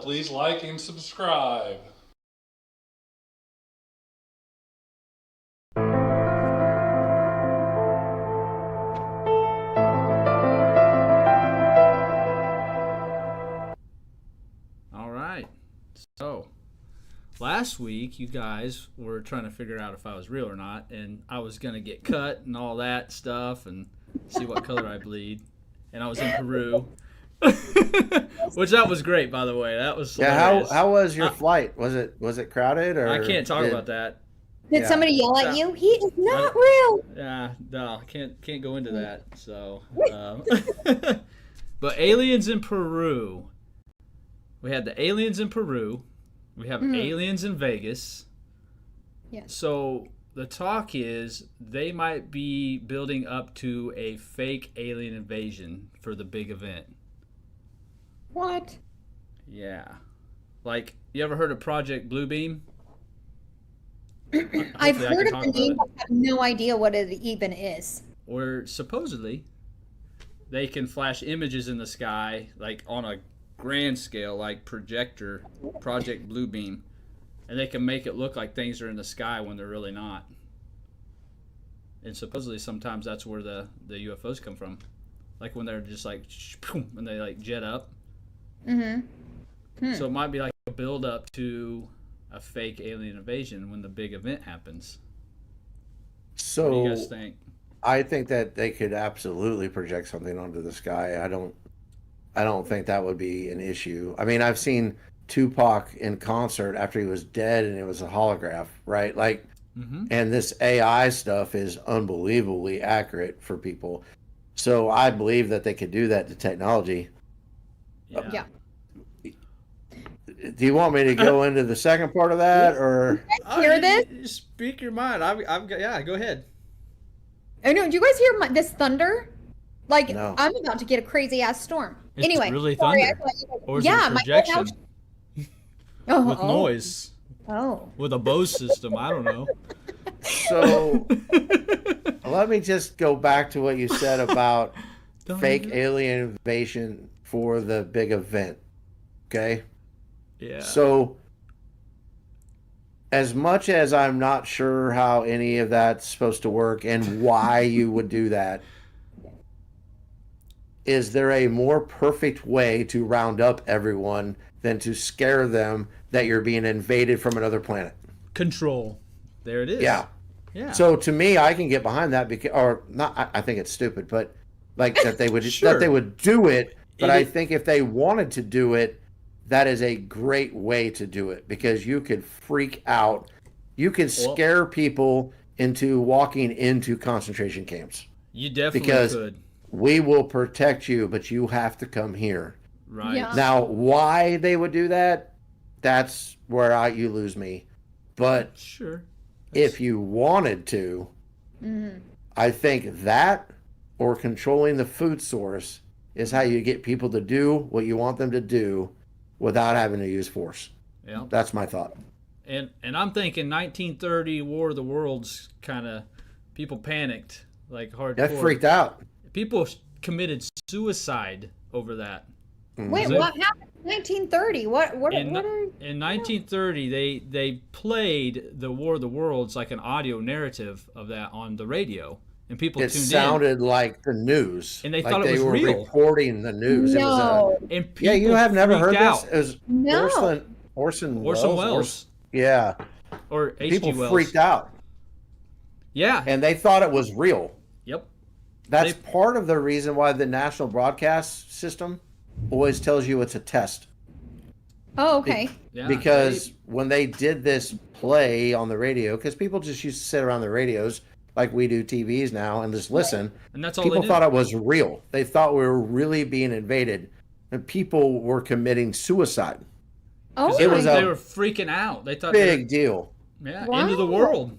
please like and subscribe. All right. So, last week you guys were trying to figure out if I was real or not, and I was going to get cut and all that stuff and see what color I bleed. And I was in Peru. Which that was great, by the way. That was hilarious. How was your flight? Was it crowded or? I can't talk about that. Did somebody yell at you? He is not real. Yeah, no, can't go into that. So, but aliens in Peru. We had the aliens in Peru. We have aliens in Vegas. Yes. So the talk is they might be building up to a fake alien invasion for the big event. What? Yeah. Like, you ever heard of Project Bluebeam? I've heard of the name, but I have no idea what it even is. Or supposedly, they can flash images in the sky, like on a grand scale, like projector, Project Bluebeam, and they can make it look like things are in the sky when they're really not. And supposedly sometimes that's where the UFOs come from. Like when they're just like, when they like jet up. So it might be like a build up to a fake alien invasion when the big event happens. So what do you guys think? I think that they could absolutely project something onto the sky. I don't think that would be an issue. I mean, I've seen Tupac in concert after he was dead and it was a holograph, right? Like, and this AI stuff is unbelievably accurate for people. So I believe that they could do that to technology. Yeah. Do you want me to go into the second part of that, or hear this? You speak your mind. Yeah, go ahead. Oh no! Do you guys hear this thunder? Like, No. I'm about to get a crazy ass storm. It's anyway, really sorry, thunder. Or is yeah, it a my projection whole house. with noise? Oh. With a Bose system, I don't know. so? Let me just go back to what you said about fake alien invasion for the big event. Okay. Yeah. So, as much as I'm not sure how any of that's supposed to work and why you would do that, is there a more perfect way to round up everyone than to scare them that you're being invaded from another planet? Control. There it is. Yeah. Yeah. So to me, I can get behind that because, or not. I think it's stupid, but like that they would Sure. that they would do it. But I think if they wanted to do it, that is a great way to do it because you could freak out. You could scare people into walking into concentration camps. You definitely could. We will protect you, but you have to come here. Right. Yeah. Now, why they would do that, that's where you lose me. But Sure. if you wanted to, I think that or controlling the food source is how you get people to do what you want them to do without having to use force. Yeah. That's my thought. And I'm thinking 1930 War of the Worlds kind of people panicked like hardcore. That freaked out. People committed suicide over that. Wait, what happened in 1930? What are In 1930 they played the War of the Worlds like an audio narrative of that on the radio. And people It tuned sounded like the news. And they like thought it was they were real. reporting the news. No. And Yeah, you people have never heard freaked out. this? It was No. Orson Orson Welles. Welles. Yeah. Or H.G. People Wells. freaked out. Yeah. And they thought it was real. Yep. That's part of the reason why the national broadcast system always tells you it's a test. Oh, okay. Yeah. Because when they did this play on the radio, because people just used to sit around the radios like we do TVs now and just listen. And that's all People they thought it was real. They thought we were really being invaded. And people were committing suicide. Oh, They It was they a were freaking out. They thought Big deal. yeah, Wow. end of the world.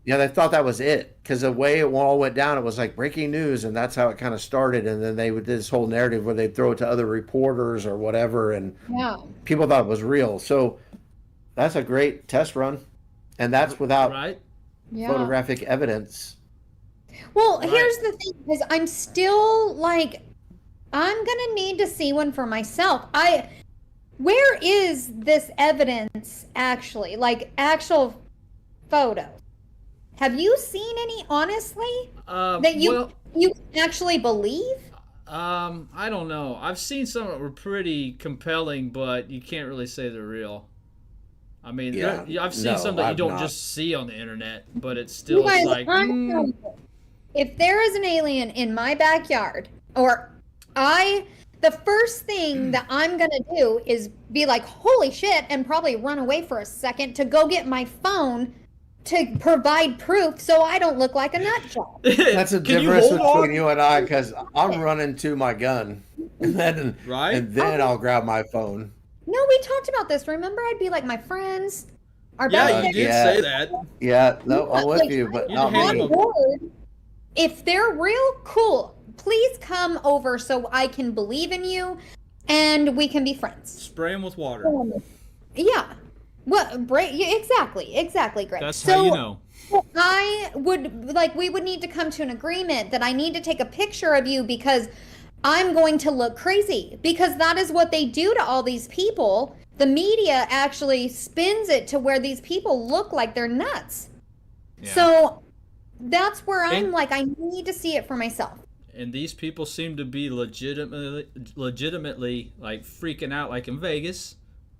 Yeah, they thought that was it. Because the way it all went down, it was like breaking news. And that's how it kind of started. And then they would do this whole narrative where they'd throw it to other reporters or whatever. And yeah. people thought it was real. So that's a great test run. And that's without Right? Yeah. photographic evidence. Well, Right. here's the thing, because I'm still like, I'm gonna need to see one for myself. where is this evidence actually? Like actual photos? Have you seen any, honestly, that you actually believe? I don't know. I've seen some that were pretty compelling, but you can't really say they're real. I mean, I've seen some that you don't just see on the internet, but it's still Guys, like, if there is an alien in my backyard, or the first thing that I'm gonna do is be like, holy shit, and probably run away for a second to go get my phone to provide proof so I don't look like a nut job. That's the difference between you and I, because I'm running to my gun, and then I'll grab my phone. No, we talked about this. Remember, I'd be like my friends. You did say that. Yeah, no, I'm with you, but not me. If they're real, cool. Please come over so I can believe in you, and we can be friends. Spray them with water. Yeah. Well, exactly, Greg. That's how you know. We would need to come to an agreement that I need to take a picture of you because I'm going to look crazy, because that is what they do to all these people. The media actually spins it to where these people look like they're nuts. Yeah. So that's where I'm like, I need to see it for myself. And these people seem to be legitimately like freaking out, like in Vegas.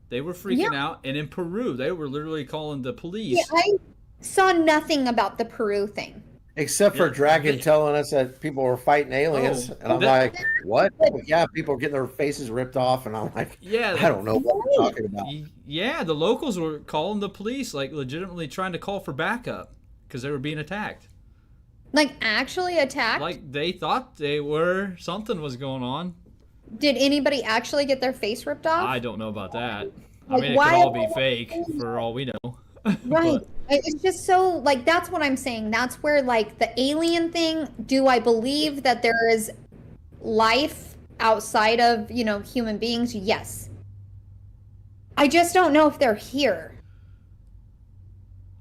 They were freaking out, and in Peru, they were literally calling the police. Yeah, I saw nothing about the Peru thing. Except for Dragon telling us that people were fighting aliens. And I'm like, what? Yeah, people are getting their faces ripped off, and I'm like, I don't know what we're talking about. Yeah, the locals were calling the police, like legitimately trying to call for backup because they were being attacked. Like actually attacked? Like they thought they were, something was going on. Did anybody actually get their face ripped off? I don't know about that. Like, I mean, it could all be fake for all we know. Right. It's just so, like, that's what I'm saying. That's where, like, the alien thing, do I believe that there is life outside of, human beings? Yes. I just don't know if they're here.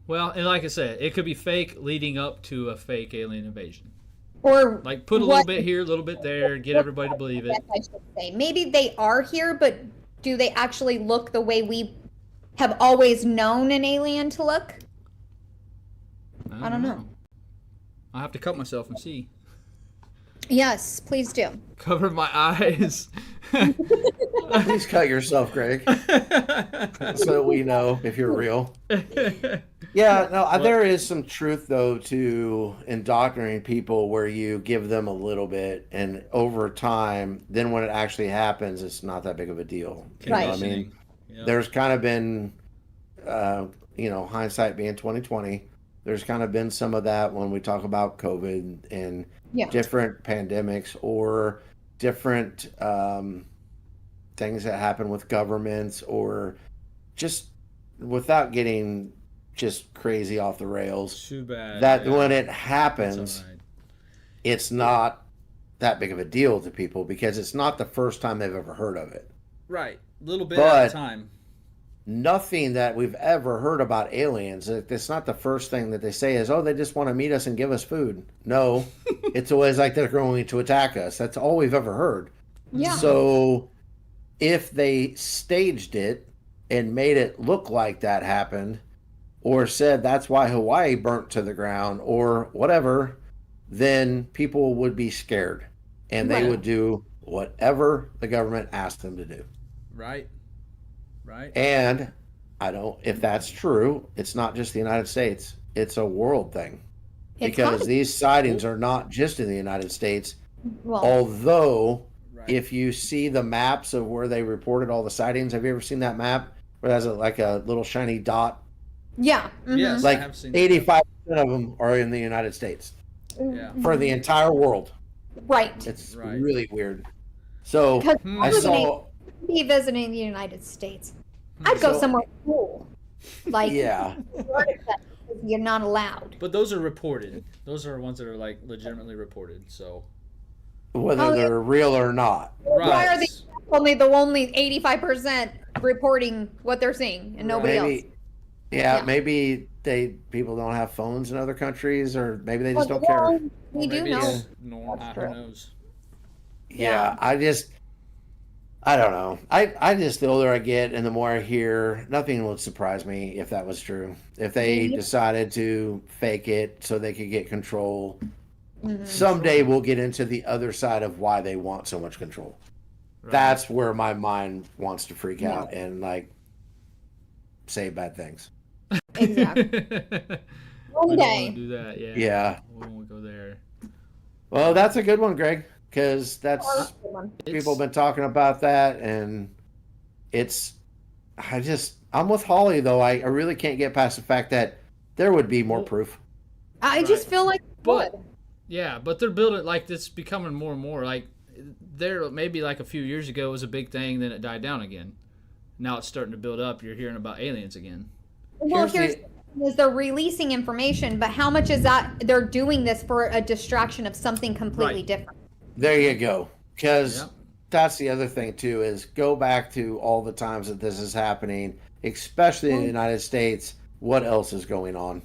Well, and like I said, it could be fake leading up to a fake alien invasion. Or like put a little bit here, a little bit there, get everybody to believe it. I should say. Maybe they are here, but do they actually look the way we have always known an alien to look? I don't know. I'll have to cut myself and see. Yes, please do. Cover my eyes. Please cut yourself, Greg. So we know if you're real. Yeah, no, there is some truth, though, to indoctrinating people where you give them a little bit, and over time, then when it actually happens, it's not that big of a deal. Right. I mean, there's kind of been, hindsight being 2020, there's kind of been some of that when we talk about COVID and different pandemics or different things that happen with governments, or just without getting just crazy off the rails. Too bad. That when it happens, it's not that big of a deal to people because it's not the first time they've ever heard of it. Right. A little bit at a time. Nothing that we've ever heard about aliens, it's not the first thing that they say is, oh, they just want to meet us and give us food. No, it's always like they're going to attack us. That's all we've ever heard. Yeah. So if they staged it and made it look like that happened, or said that's why Hawaii burnt to the ground or whatever, then people would be scared and they would do whatever the government asked them to do. Right. And if that's true, it's not just the United States, it's a world thing. Because these sightings are not just in the United States. Well, although if you see the maps of where they reported all the sightings, have you ever seen that map where there's like a little shiny dot? Yeah. Mm-hmm. Yes, like I have seen 85% of them are in the United States. Yeah. For the entire world. Right. It's really weird. So I saw be visiting the United States. I'd go somewhere cool. Like you're not allowed. But those are reported. Those are ones that are like legitimately reported. So whether they're real or not. Right. Why are they only 85% reporting what they're seeing and nobody else? Yeah, maybe people don't have phones in other countries, or maybe they just don't care. We do know. Who knows? Yeah, I don't know. I just, the older I get and the more I hear, nothing would surprise me if that was true. If they decided to fake it so they could get control, someday we'll get into the other side of why they want so much control. Right. That's where my mind wants to freak out and like say bad things. Exactly. One We don't day. want to do that. Yeah. Yeah. We don't want to go there. Well, that's a good one, Greg, because that's people have been talking about that, and I'm with Holly though. I really can't get past the fact that there would be more proof. I just feel like But yeah, but they're building like it's becoming more and more like there. Maybe like a few years ago it was a big thing, then it died down again. Now it's starting to build up. You're hearing about aliens again. Well, here's they're releasing information, but how much is that they're doing this for a distraction of something completely different? There you go. Because that's the other thing too, is go back to all the times that this is happening, especially in the United States. What else is going on?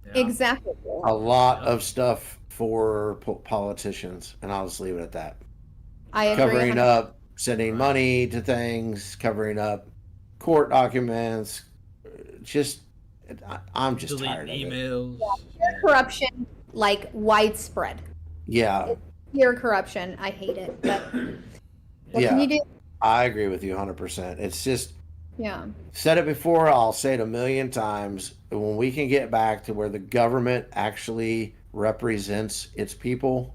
Yeah. Exactly. A lot of stuff for politicians, and I'll just leave it at that. I agree. Covering up, sending money to things, covering up court documents. I'm just Delete tired emails. of it. Pure corruption, like widespread. Yeah. Pure corruption. I hate it. But what can you do? I agree with you 100%. It's just, Yeah. said it before, I'll say it a million times. When we can get back to where the government actually represents its people,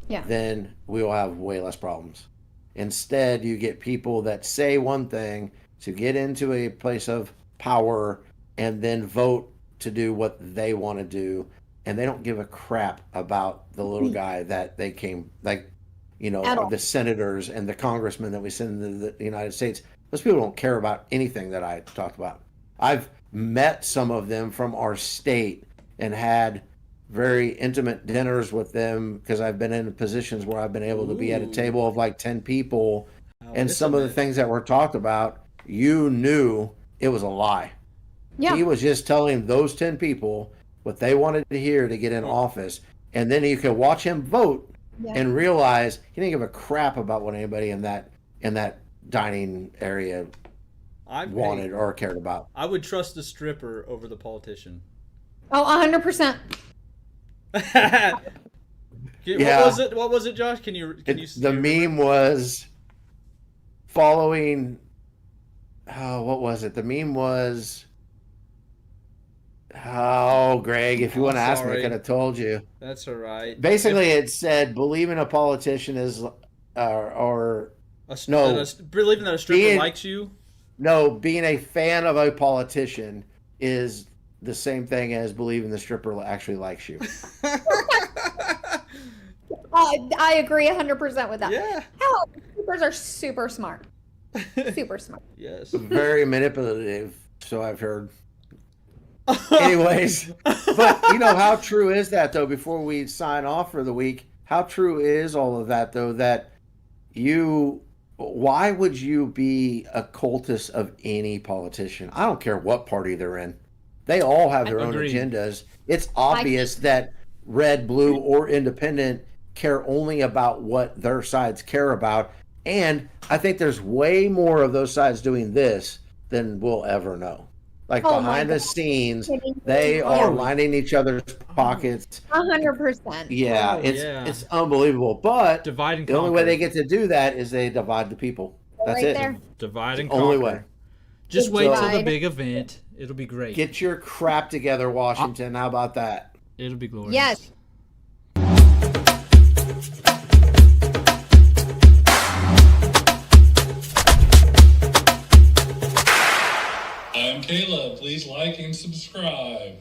then we will have way less problems. Instead, you get people that say one thing to get into a place of power and then vote to do what they want to do. And they don't give a crap about the little guy that they came, like, the senators and the congressmen that we send to the United States. Those people don't care about anything that I talked about. I've met some of them from our state and had very intimate dinners with them because I've been in positions where I've been able to be at a table of like 10 people. And some of the things that were talked about, you knew it was a lie. Yeah. He was just telling those 10 people what they wanted to hear to get in office. And then you could watch him vote and realize he didn't give a crap about what anybody in that dining area wanted or cared about. I would trust the stripper over the politician. Oh, 100%. What was it, Josh? Can you the meme was following what was it? The meme was Greg, if you want to ask me, I could have told you. That's all right. Basically, it said believing a politician is believing that a stripper likes you. No, being a fan of a politician is the same thing as believing the stripper actually likes you. I agree 100% with that. Yeah. Hell, strippers are super smart. Super smart. Yes. Very manipulative, so I've heard. Anyways, but how true is that though? Before we sign off for the week, how true is all of that though? That why would you be a cultist of any politician? I don't care what party they're in. They all have their own agendas. It's obvious that red, blue, or independent care only about what their sides care about. And I think there's way more of those sides doing this than we'll ever know. Like behind the scenes, they are lining each other's pockets. 100%. Yeah, it's unbelievable. But the only way they get to do that is they divide the people. That's it. There. Divide and conquer. Only way. Just wait till the big event. It'll be great. Get your crap together, Washington. How about that? It'll be glorious. Yes. I'm Caleb. Please like and subscribe.